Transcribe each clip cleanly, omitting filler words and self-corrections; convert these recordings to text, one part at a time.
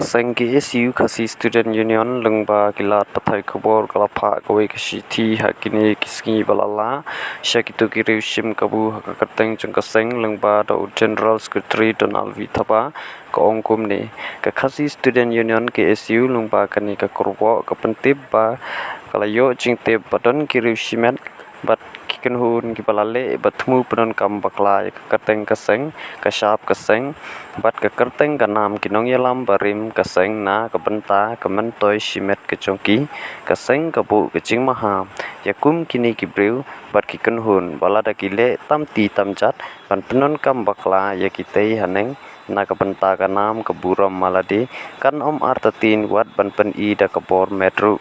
Seng KSU Kasi Student Union Lyngba Kilat Pathai Khubor Kalapha Kawe Shithi Hakini Kisngi Balala Shakitu Riew Shim Kabu Hakateng Jung Seng Lyngba Do General Secretary Donald Vitaba Kaong Kumni Kasi Student Union KSU Lyngba Kani Kakurwo Kapentib Ba Kalayo Jingtib Badon Riew Shimet Bat Kikenhun Kibalale Batmu Penon Kam Bakla Kateng Kaseng Kasap Kaseng Bat Kakerteng Kanam Kinong Yalam Barim Kaseng Na Kabenta Kamentoy Shimet Kechongki Kaseng Kabu Kecing Maha Yakum Kini Kibril Bat Kikenhun Balada Kile Tamti Tamjat Ban Penon Kam Bakla Yakitei Haneng Na Kabenta Kanam Kaburam Maladi Kan Artatin Wat Ban Pen I Da Kabor Metru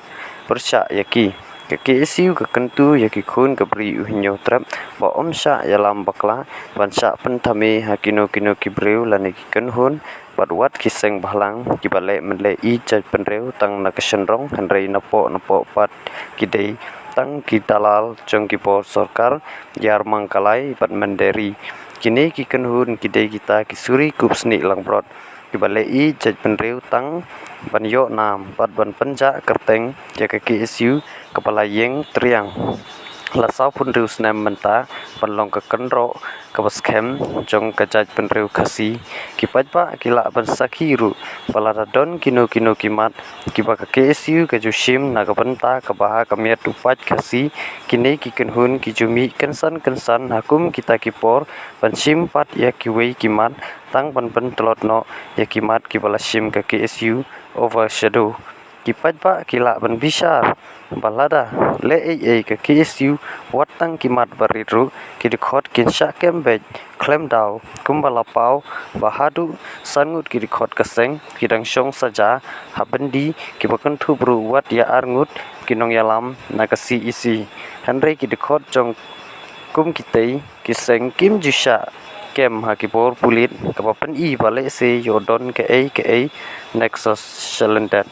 Persya Yaki KSU kekentu yaki kun kebri uhinyo trap ba sya yalam bakla ban sya pentame hakino kino kibreu lani kikenhun bat wat kiseng bahlang kibale menle I jaj penreu tang na kesenrong henrei napo pat kidei tang kidalal jong kipo sarkar yar mangkalai bat menderi kini kikenhun kidei kita kisuri kupsni langbrot kibale I jaj penreu tang ban yo nam bat ban penja kerteng jaka KSU kepala yeng triang lasau pun riu senam menta panlong ke kenro ke baskem jong kajaj penriu kasi kipat pa kila bansakiru paladon kino kimat kiba ke KSU ke Shim na ke benta ke baha kamiat upat kasi kini kikenhun kijumi kensan hakum kita kipor Shim pat ya kiwei kimat tang pan telotno ya kimat kibala Shim ke KSU overshadow kipat pa kila ban bishar balada le ke KSU watang kimat bariru kidikot kinsha kembej klem daw kumbalapau bahadu sangut kidikot kaseng kidang syong saja habendi kibakan tubru wat ya arngut kinong yalam nakasi isi henry kidikot jong kum kitei kiseng kim jusha kem hakibor pulit kapapen I bale se yodon ke ai nexus shalenden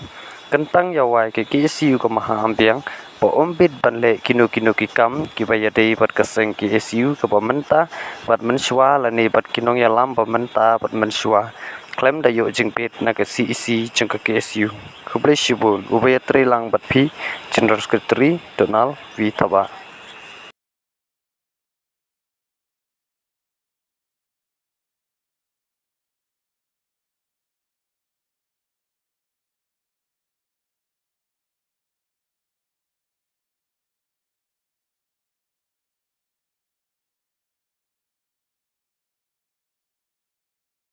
kentang yawai ke KSU ke maha ambiang po ombit banle kino kikam kibayadei bat kaseng KSU ke pementa bat mensua lani bat kinong yalam pementa bat mensua klem dayo jingpit na ke CEC jeng ke KSU Khubor Shibun ubaya trilang bat pi General Secretary Donald Vitaba